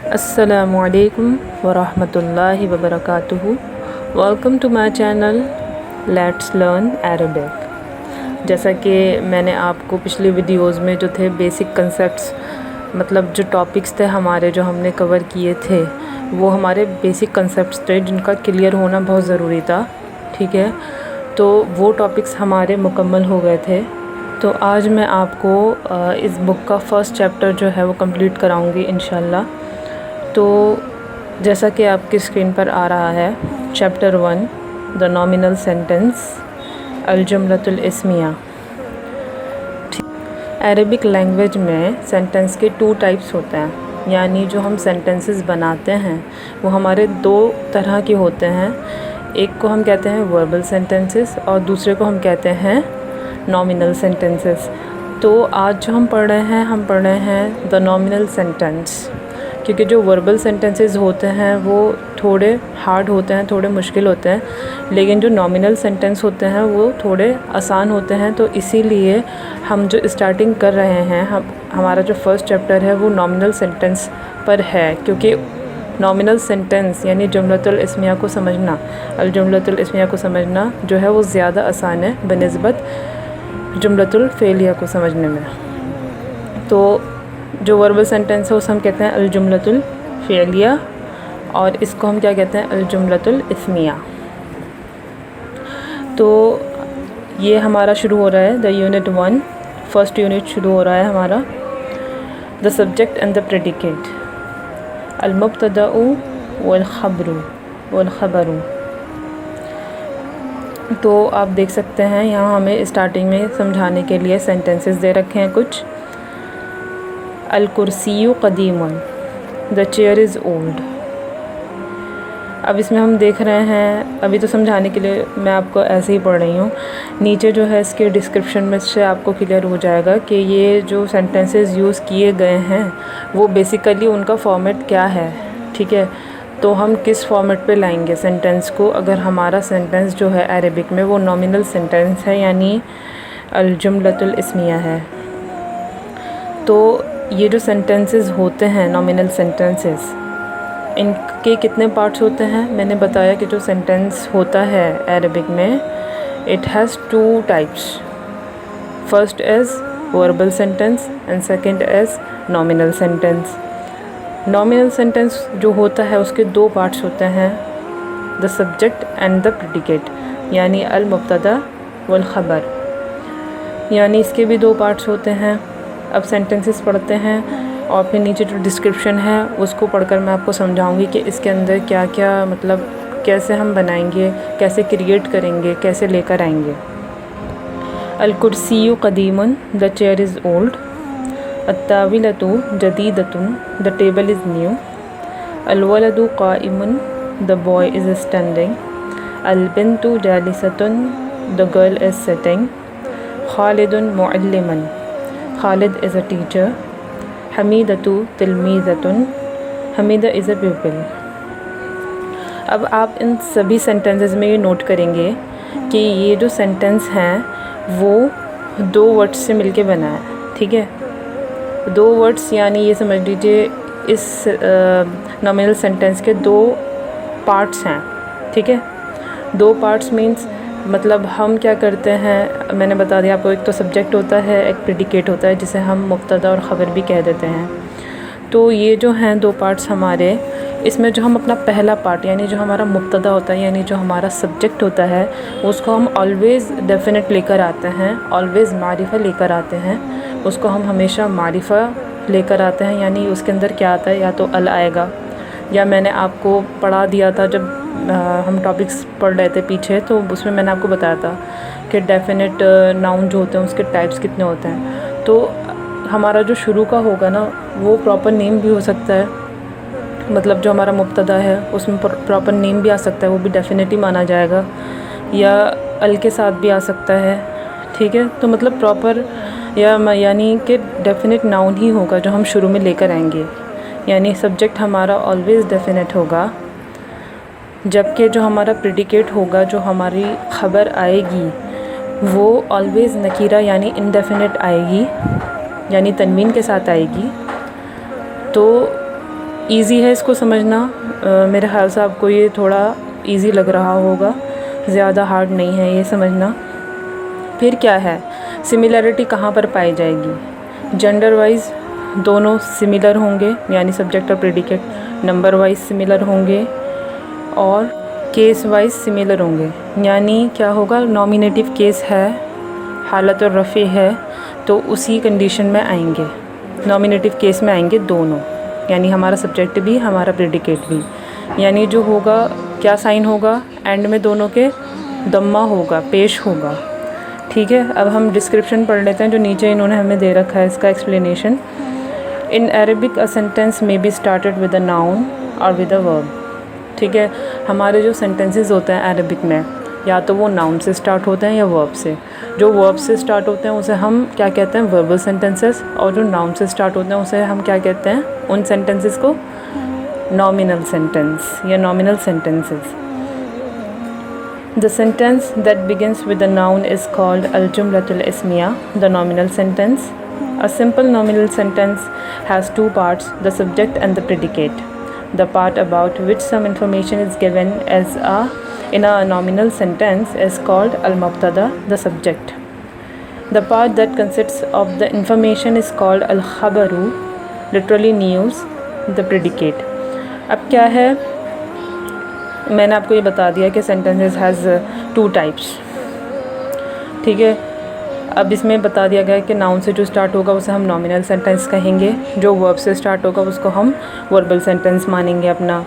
अस्सलामुअलैकुम वरहमतुल्लाहि वबरकातुहू। Welcome to my channel let's learn Arabic. जैसा कि मैंने आपको पिछली वीडियोज़ में जो थे बेसिक कंसेप्ट्स, मतलब जो टॉपिक्स थे हमारे जो हमने कवर किए थे, वो हमारे बेसिक कंसेप्ट्स थे जिनका क्लियर होना बहुत ज़रूरी था। ठीक है, तो वो टॉपिक्स हमारे मुकम्मल हो गए थे। तो आज मैं आपको इस बुक का फ़र्स्ट चैप्टर जो है वो कंप्लीट कराऊंगी इंशाल्लाह। तो जैसा कि आपकी स्क्रीन पर आ रहा है, चैप्टर 1 द नॉमिनल सेंटेंस अल-जुमलतुल इस्मिया। अरबिक लैंग्वेज में सेंटेंस के 2 टाइप्स होते हैं, यानी जो हम सेंटेंसेस बनाते हैं वो हमारे 2 तरह के होते हैं। एक को हम कहते हैं वर्बल सेंटेंसेस और दूसरे को हम कहते हैं नॉमिनल सेंटेंसेस। तो आज जो हम पढ़ रहे हैं द नॉमिनल सेंटेंस, क्योंकि जो वर्बल सेंटेंसेस होते हैं वो थोड़े हार्ड होते हैं, थोड़े मुश्किल होते हैं, लेकिन जो नॉमिनल सेंटेंस होते हैं वो थोड़े आसान होते हैं। तो इसीलिए हम जो स्टार्टिंग कर रहे हैं, हमारा जो फर्स्ट चैप्टर है वो नॉमिनल सेंटेंस पर है, क्योंकि नॉमिनल सेंटेंस यानी जुमलतुल इस्मिया को समझना, अल जुमलतुल इस्मिया को समझना जो है वो ज़्यादा आसान है बनिस्बत जुमलतुल फ़ेलिया को समझने में। तो जो वर्बल सेंटेंस है उसे हम कहते हैं अल जुमलतुल फ़ेलिया और इसको हम क्या कहते हैं, अल जुमलतुल इस्मिया। तो ये हमारा शुरू हो रहा है द यूनिट 1, फर्स्ट यूनिट शुरू हो रहा है हमारा। The subject and the predicate अल मुब्तदाउ वल ख़बरू वल ख़बरू। तो आप देख सकते हैं यहाँ हमें स्टार्टिंग में समझाने के लिए सेंटेंसेस दे रखे हैं कुछ। अल कुर्सियु क़दीमुन द चेयर इज़ ओल्ड। अब इसमें हम देख रहे हैं, अभी तो समझाने के लिए मैं आपको ऐसे ही पढ़ रही हूँ, नीचे जो है इसके डिस्क्रिप्शन में से आपको क्लियर हो जाएगा कि ये जो सेंटेंसेस यूज़ किए गए हैं वो बेसिकली उनका फॉर्मेट क्या है। ठीक है, तो हम किस फॉर्मेट पे लाएंगे सेंटेंस को अगर हमारा सेंटेंस जो है अरबिक में वो नॉमिनल सेंटेंस है यानी अल जुमलतुल इस्मिया है। तो ये जो सेंटेंसेस होते हैं नॉमिनल सेंटेंसेस, इनके कितने पार्ट्स होते हैं? मैंने बताया कि जो सेंटेंस होता है अरबिक में it has 2 types. First is verbal sentence and second is nominal sentence. Nominal sentence जो होता है उसके 2 पार्ट्स होते हैं, the subject and the predicate, यानी अल मुब्तदा वल ख़बर, यानी इसके भी 2 पार्ट्स होते हैं। अब सेंटेंसेस पढ़ते हैं और फिर नीचे जो डिस्क्रिप्शन है उसको पढ़कर मैं आपको समझाऊंगी कि इसके अंदर क्या क्या, मतलब कैसे हम बनाएंगे, कैसे क्रिएट करेंगे, कैसे लेकर आएंगे। अल कुर्सियु क़दीमुन द चेयर इज़ ओल्ड, अत्ताविलतु जदीदतुन द टेबल इज़ न्यू, अल वलदु क़ाइमुन द बॉय इज़ स्टैंडिंग, अल बिन्तु जालिसतुन द गर्ल इज़ सिटिंग, खालिदुन मुअल्लिमन खालिद इज़ अ टीचर, हमीदतु तिलमीज़तुन हमीदा इज़ अ प्यूपिल। अब आप इन सभी सेंटेंसेस में ये नोट करेंगे कि ये जो सेंटेंस हैं वो 2 वर्ड्स से मिलके बना है। ठीक है, 2 वर्ड्स यानी ये समझ लीजिए इस नॉमिनल सेंटेंस के 2 पार्ट्स हैं। ठीक है, 2 पार्ट्स मीन्स मतलब हम क्या करते हैं, मैंने बता दिया आपको, एक तो सब्जेक्ट होता है, एक प्रेडिकेट होता है जिसे हम मुब्तदा और ख़बर भी कह देते हैं। तो ये जो हैं 2 पार्ट्स हमारे, इसमें जो हम अपना पहला पार्ट यानी जो हमारा मुब्तदा होता है यानी जो हमारा सब्जेक्ट होता है उसको हम ऑलवेज़ डेफिनेट लेकर आते हैं, ऑलवेज़ मारिफ़ा लेकर आते हैं, उसको हम हमेशा मारिफ़ा लेकर आते हैं। यानी उसके अंदर क्या आता है, या तो अल आएगा, या मैंने आपको पढ़ा दिया था जब हम टॉपिक्स पढ़ रहे थे पीछे, तो उसमें मैंने आपको बताया था कि डेफिनेट नाउन जो होते हैं उसके टाइप्स कितने होते हैं। तो हमारा जो शुरू का होगा ना वो प्रॉपर नेम भी हो सकता है, मतलब जो हमारा मुब्तदा है उसमें प्रॉपर नेम भी आ सकता है, वो भी डेफिनेट ही माना जाएगा, या अल के साथ भी आ सकता है। ठीक है, तो मतलब प्रॉपर यानी कि डेफिनेट नाउन ही होगा जो हम शुरू में लेकर आएंगे, यानी सब्जेक्ट हमारा ऑलवेज़ डेफिनेट होगा, जबकि जो हमारा प्रेडिकेट होगा, जो हमारी ख़बर आएगी वो ऑलवेज़ नकीरा यानी इनडेफिनेट आएगी, यानी तनवीन के साथ आएगी। तो इजी है इसको समझना। मेरे ख्याल से आपको ये थोड़ा इजी लग रहा होगा, ज़्यादा हार्ड नहीं है ये समझना। फिर क्या है, सिमिलरिटी कहाँ पर पाई जाएगी? जेंडर वाइज दोनों सिमिलर होंगे, यानी सब्जेक्ट और प्रेडिकेट। नंबर वाइज सिमिलर होंगे और केस वाइज सिमिलर होंगे। यानी क्या होगा, नॉमिनेटिव केस है, हालत और रफ़े है, तो उसी कंडीशन में आएंगे, नॉमिनेटिव केस में आएंगे दोनों, यानी हमारा सब्जेक्ट भी हमारा प्रेडिकेट भी। यानी जो होगा, क्या साइन होगा एंड में, दोनों के दम्मा होगा, पेश होगा। ठीक है, अब हम डिस्क्रिप्शन पढ़ लेते हैं जो नीचे इन्होंने हमें दे रखा है, इसका explanation. In Arabic a sentence may be started with a noun और विद अ वर्ब। ठीक है, हमारे जो सेंटेंसेस होते हैं अरबिक में, या तो वो नाउन से स्टार्ट होते हैं या वर्ब से। जो वर्ब से स्टार्ट होते हैं उसे हम क्या कहते हैं, वर्बल सेंटेंसेस, और जो नाउन से स्टार्ट होते हैं उसे हम क्या कहते हैं, उन सेंटेंसेस को नॉमिनल सेंटेंस या nominal sentences. The sentence that begins with a noun is called al-jumlatul ismiya, the nominal sentence. A simple nominal sentence has two parts, the subject and the predicate. The part about which some information is given in a nominal sentence is called al-mubtada, the subject. The part that consists of the information is called al-khabaru, literally news, the predicate. अब क्या है, मैंने आपको ये बता दिया कि sentences has two types. ठीक है, अब इसमें बता दिया गया कि नाउन से जो स्टार्ट होगा उसे हम नॉमिनल सेंटेंस कहेंगे, जो वर्ब से स्टार्ट होगा उसको हम वर्बल सेंटेंस मानेंगे अपना।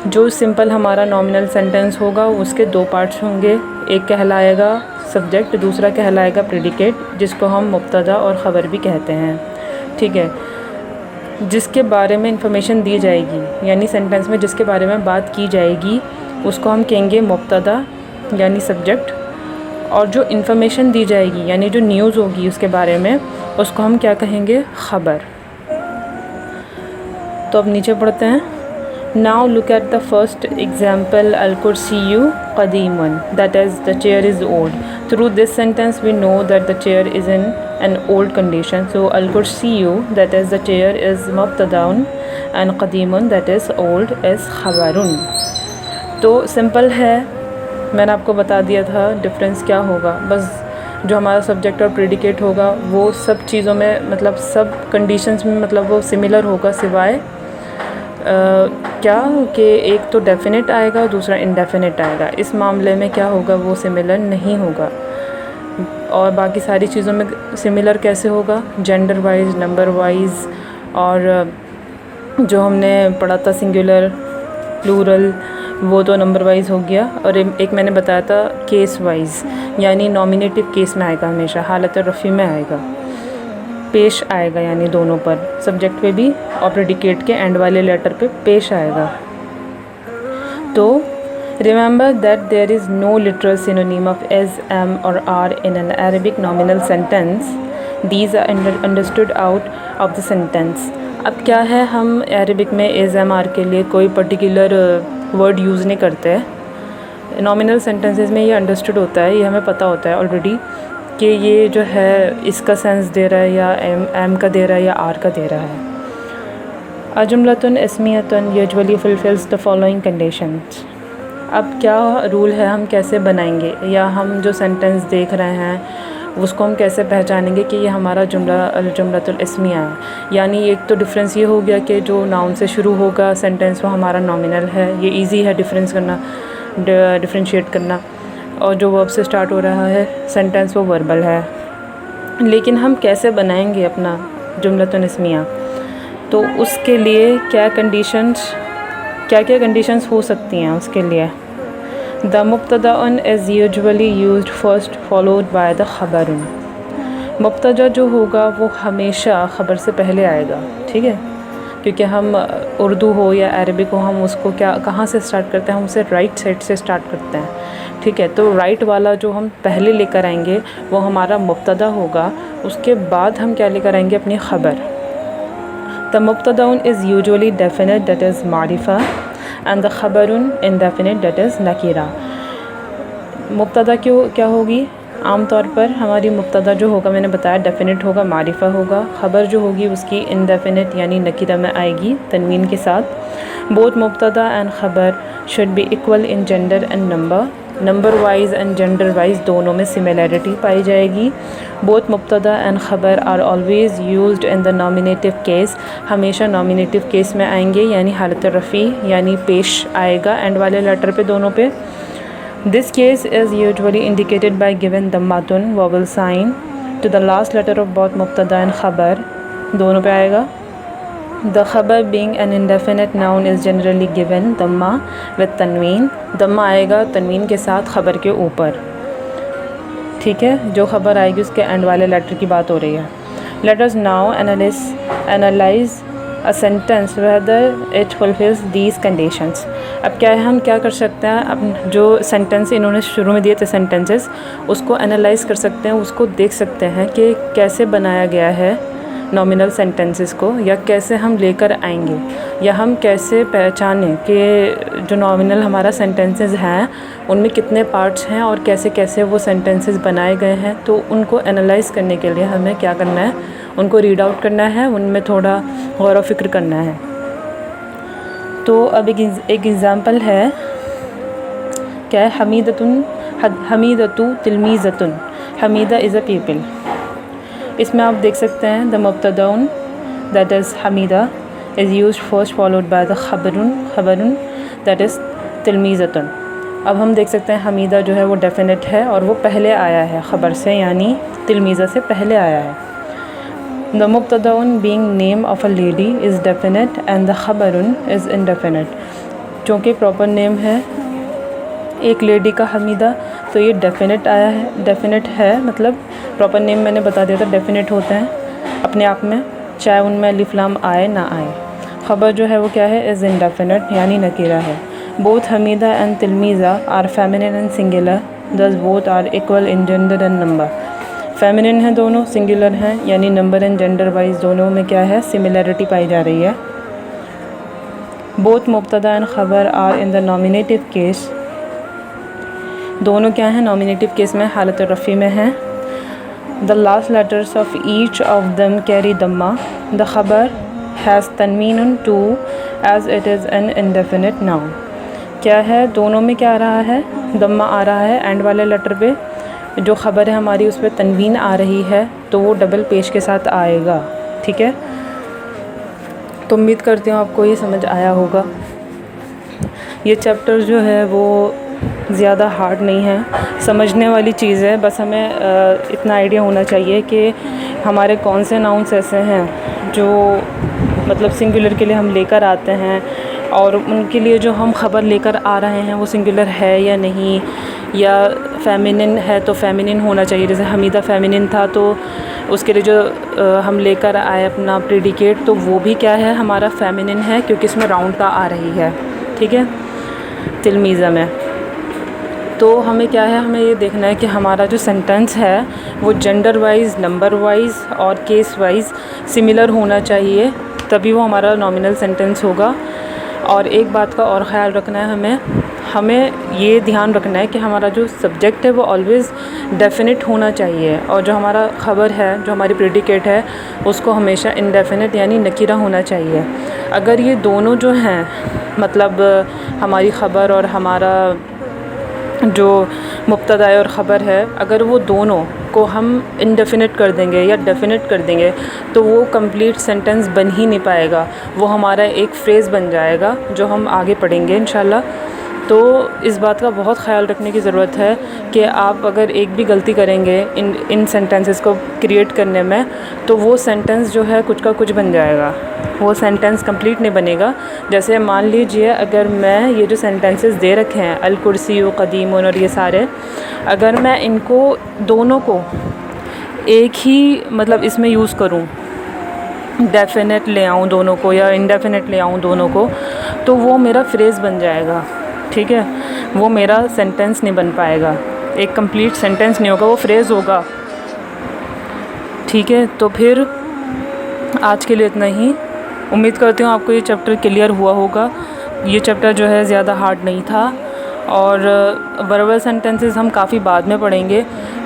जो सिंपल हमारा नॉमिनल सेंटेंस होगा उसके दो पार्ट्स होंगे, एक कहलाएगा सब्जेक्ट, दूसरा कहलाएगा प्रेडिकेट, जिसको हम मुब्तदा और ख़बर भी कहते हैं। ठीक है, जिसके बारे में इंफॉर्मेशन दी जाएगी, यानी सेंटेंस में जिसके बारे में बात की जाएगी उसको हम कहेंगे मुब्तदा यानी सब्जेक्ट, और जो इन्फॉर्मेशन दी जाएगी यानी जो न्यूज़ होगी उसके बारे में उसको हम क्या कहेंगे, ख़बर। तो अब नीचे पढ़ते हैं। Now look at the first example, अल कुर्सियु क़दीमुन, that is the chair is old. Through this sentence we know that the chair is in an old condition. So al-kursiyu, that is the chair, is mubtadaun, and qadimun, that is old, is khabarun. तो simple है, मैंने आपको बता दिया था difference क्या होगा। बस जो हमारा सब्जेक्ट और प्रेडिकेट होगा वो सब चीज़ों में, मतलब सब कंडीशंस में, मतलब वो सिमिलर होगा, सिवाय क्या कि एक तो डेफिनेट आएगा दूसरा इनडेफिनेट आएगा। इस मामले में क्या होगा, वो सिमिलर नहीं होगा। और बाकी सारी चीज़ों में सिमिलर कैसे होगा, जेंडर वाइज, नंबर वाइज, और जो हमने पढ़ा था सिंगुलर प्लूरल, वो तो नंबर वाइज हो गया। और एक मैंने बताया था केस वाइज, यानी नॉमिनेटिव केस में आएगा, हमेशा हालत रफ़ी में आएगा, पेश आएगा, यानी दोनों पर, सब्जेक्ट पे भी और प्रेडिकेट के एंड वाले लेटर पे पेश आएगा। तो remember that there is no literal synonym of as, am or are in an Arabic nominal sentence. These are understood out of the sentence. अब क्या है, हम अरबिक में as, am, are के लिए कोई पर्टिकुलर वर्ड यूज़ नहीं करते। नॉमिनल सेंटेंसेस में ये अंडरस्टूड होता है, ये हमें पता होता है ऑलरेडी कि ये जो है इसका सेंस दे रहा है, या एम का दे रहा है या आर का दे रहा है। अजुमलतुन इस्मियतुन usually fulfils the following conditions. अब क्या रूल है, हम कैसे बनाएंगे, या हम जो सेंटेंस देख रहे हैं उसको हम कैसे पहचानेंगे कि ये हमारा जुमलतुल इस्मिया है। यानी एक तो डिफरेंस ये हो गया कि जो नाउन से शुरू होगा सेंटेंस वो हमारा नॉमिनल है, ये इजी है डिफरेंस करना, डिफरेंशिएट करना, और जो वर्ब से स्टार्ट हो रहा है सेंटेंस वो वर्बल है। लेकिन हम कैसे बनाएंगे अपना जुमलतुल इस्मिया, तो उसके लिए क्या क्या कंडीशंस हो सकती हैं उसके लिए। द मुब्तदाउन is usually used first followed by the ख़बरुन। मुब्तदा जो होगा वो हमेशा ख़बर से पहले आएगा। ठीक है, क्योंकि हम उर्दू हो या अरबिक हो, हम उसको कहाँ से स्टार्ट करते हैं, हम उसे राइट साइड से स्टार्ट करते हैं। ठीक है, तो राइट वाला जो हम पहले लेकर आएंगे वो हमारा मुब्तदा होगा, उसके बाद हम क्या लेकर आएंगे, अपनी ख़बर। The mubtadaun is usually definite, that is मारिफा, and the khabarun indefinite, that is nakira. मुब्तदा क्या होगी, आम तौर पर हमारी मुब्तदा जो होगा मैंने बताया डेफिनेट होगा, मारिफा होगा। ख़बर जो होगी उसकी इनडेफिनेट यानी नकीरा में आएगी तनवीन के साथ। बोथ मुब्तदा एंड ख़बर should be equal in gender and number wise and gender wise दोनों में सिमिलैरिटी पाई जाएगी। बोथ मुब्तदा एंड ख़बर are always used in the nominative case, हमेशा नॉमिनेटिव केस में आएंगे, यानी हालत रफ़ी यानी पेश आएगा एंड वाले लेटर पे दोनों पे। This case is usually indicated by given दम्मातुन vowel sign to the last letter of both मुब्तदा एंड ख़बर, दोनों पे आएगा। The khabar being an indefinite noun is generally given दम्मा with तनवीन, दम्मा आएगा तनवीन के साथ ख़बर के ऊपर, ठीक है। जो ख़बर आएगी उसके एंड वाले लेटर की बात हो रही है। Let us now analyze a sentence whether it fulfills these conditions। अब क्या है, हम क्या कर सकते हैं, अब जो सेंटेंस इन्होंने शुरू में दिए थे सेंटेंसेस, उसको एनालाइज़ कर सकते हैं, उसको देख सकते हैं कि कैसे बनाया गया है नॉमिनल सेंटेंसेस को, या कैसे हम लेकर आएंगे, या हम कैसे पहचानें कि जो नॉमिनल हमारा सेंटेंसेस हैं उनमें कितने पार्ट्स हैं और कैसे कैसे वो सेंटेंसेस बनाए गए हैं। तो उनको एनालाइज़ करने के लिए हमें क्या करना है, उनको रीड आउट करना है, उनमें थोड़ा गौर व फिक्र करना है। तो अब एक एग्ज़ाम्पल है, क्या है, हमीदतु तिलमीज़तुन, हमीदा इज़ अ पीपल। इसमें आप देख सकते हैं द मुब्तदाउन that is Hamida is used first followed by the खबरुन दैट इज़ तिलमीज़तुन। अब हम देख सकते हैं हमीदा जो है वो डेफिनेट है और वो पहले आया है ख़बर से, यानी तिलमीज़ा से पहले आया है। द मुब्तदाउन being name of a lady is definite and the खबरुन इज़ इनडेफिनेट। चूँकि प्रॉपर नेम है एक लेडी का हमीदा, तो ये डेफिनेट आया है, डेफिनेट है, मतलब प्रॉपर नेम मैंने बता दिया था डेफिनेट होते हैं अपने आप में, चाहे उनमें अलिफ लाम आए ना आए। ख़बर जो है वो क्या है, इज़ इनडेफिनेट यानी नकीरा है। बोथ हमीदा एंड तिलमीज़ा are feminine and singular, thus both are equal in gender and number. Feminine है दोनों, सिंगुलर हैं, यानी नंबर एंड जेंडर वाइज दोनों में क्या है, सिमिलैरिटी पाई जा रही है। बोथ मुब्तदा एंड ख़बर are in the nominative case, दोनों क्या हैं, नॉमिनेटिव केस में हालत रफ़ी में हैं। The last letters of each of them carry दम्मा, द खबर हैज़ तनवीन too as it is an indefinite noun. क्या है, दोनों में क्या आ रहा है, दम्मा आ रहा है एंड वाले लेटर पे, जो ख़बर है हमारी उस पर तनवीन आ रही है, तो वो डबल पेश के साथ आएगा, ठीक है। तो उम्मीद करती हूँ आपको ये समझ आया होगा। ये चैप्टर जो है वो ज़्यादा हार्ड नहीं है, समझने वाली चीज़ है, बस हमें इतना आइडिया होना चाहिए कि हमारे कौन से नाउन्स ऐसे हैं जो मतलब सिंगुलर के लिए हम लेकर आते हैं, और उनके लिए जो हम ख़बर लेकर आ रहे हैं वो सिंगुलर है या नहीं, या फेमिनिन है तो फेमिनिन होना चाहिए। जैसे हमीदा फेमिनिन था तो उसके लिए जो हम लेकर आए अपना प्रेडिकेट, तो वो भी क्या है, हमारा फेमिनिन है, क्योंकि इसमें राउंड का आ रही है, ठीक है, तिलमीज़ा में। तो हमें क्या है, हमें ये देखना है कि हमारा जो सेंटेंस है वो जेंडर वाइज, नंबर वाइज और केस वाइज सिमिलर होना चाहिए, तभी वो हमारा नॉमिनल सेंटेंस होगा। और एक बात का और ख़्याल रखना है, हमें ये ध्यान रखना है कि हमारा जो सब्जेक्ट है वो ऑलवेज़ डेफिनेट होना चाहिए, और जो हमारा ख़बर है, जो हमारी प्रेडिकेट है, उसको हमेशा इनडेफिनेट यानी नकीरा होना चाहिए। अगर ये दोनों जो हैं, मतलब हमारी ख़बर और हमारा जो मुब्तदा और ख़बर है, अगर वो दोनों को हम इनडेफिनेट कर देंगे या डेफिनेट कर देंगे तो वो कंप्लीट सेंटेंस बन ही नहीं पाएगा, वो हमारा एक फ्रेज़ बन जाएगा जो हम आगे पढ़ेंगे इंशाल्लाह। तो इस बात का बहुत ख़्याल रखने की ज़रूरत है कि आप अगर एक भी गलती करेंगे इन सेंटेंसेस को क्रिएट करने में, तो वो सेंटेंस जो है कुछ का कुछ बन जाएगा, वो सेंटेंस कंप्लीट नहीं बनेगा। जैसे मान लीजिए अगर मैं ये जो सेंटेंसेस दे रखे हैं अल कुर्सी व क़दीमुन और ये सारे, अगर मैं इनको दोनों को एक ही मतलब इसमें यूज़ करूँ, डेफिनेट ले आऊँ दोनों को या इनडेफिनेट ले आऊँ दोनों को, तो वो मेरा फ्रेज़ बन जाएगा, ठीक है, वो मेरा सेंटेंस नहीं बन पाएगा, एक कंप्लीट सेंटेंस नहीं होगा, वो फ्रेज़ होगा, ठीक है। तो फिर आज के लिए इतना ही। उम्मीद करती हूँ आपको ये चैप्टर क्लियर हुआ होगा। ये चैप्टर जो है ज़्यादा हार्ड नहीं था, और वर्बल सेंटेंसेस हम काफ़ी बाद में पढ़ेंगे,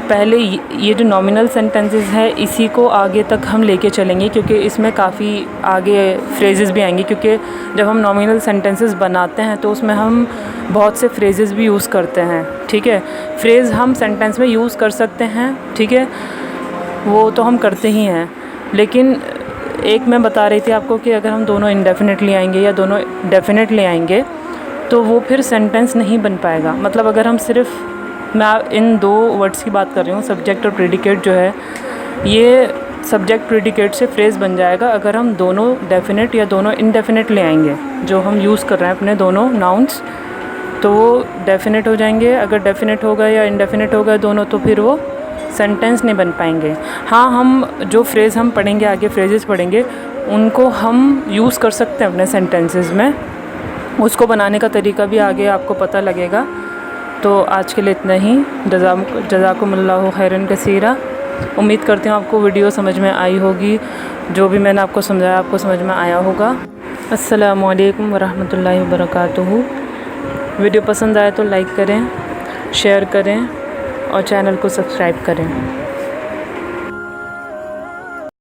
पहले ये जो नॉमिनल सेंटेंसेस है इसी को आगे तक हम लेके चलेंगे, क्योंकि इसमें काफ़ी आगे फ्रेजेस भी आएंगे, क्योंकि जब हम नॉमिनल सेंटेंसेस बनाते हैं तो उसमें हम बहुत से फ्रेजेस भी यूज़ करते हैं, ठीक है। फ्रेज़ हम सेंटेंस में यूज़ कर सकते हैं, ठीक है, वो तो हम करते ही हैं, लेकिन एक मैं बता रही थी आपको कि अगर हम दोनों इंडेफिनिटली आएंगे या दोनों डेफिनेटली आएंगे तो वो फिर सेंटेंस नहीं बन पाएगा। मतलब अगर हम सिर्फ, मैं इन दो वर्ड्स की बात कर रही हूँ, सब्जेक्ट और प्रेडिकेट जो है, ये सब्जेक्ट प्रेडिकेट से फ्रेज़ बन जाएगा अगर हम दोनों डेफिनेट या दोनों इनडेफिनेट ले आएंगे, जो हम यूज़ कर रहे हैं अपने दोनों नाउन्स, तो वो डेफिनेट हो जाएंगे। अगर डेफिनेट हो गए या इनडेफिनेट हो गए दोनों, तो फिर वो सेंटेंस नहीं बन पाएंगे। हाँ, हम जो फ्रेज़ हम पढ़ेंगे, आगे फ्रेजेस पढ़ेंगे, उनको हम यूज़ कर सकते हैं अपने सेंटेंसेस में, उसको बनाने का तरीका भी आगे आपको पता लगेगा। तो आज के लिए इतना ही। जज़ाकुमुल्लाहु खैरन कसीरा। उम्मीद करती हूँ आपको वीडियो समझ में आई होगी, जो भी मैंने आपको समझाया आपको समझ में आया होगा। अस्सलामु अलैकुम वरहमतुल्लाहि वबरकातुहू। वीडियो पसंद आए तो लाइक करें, शेयर करें और चैनल को सब्सक्राइब करें।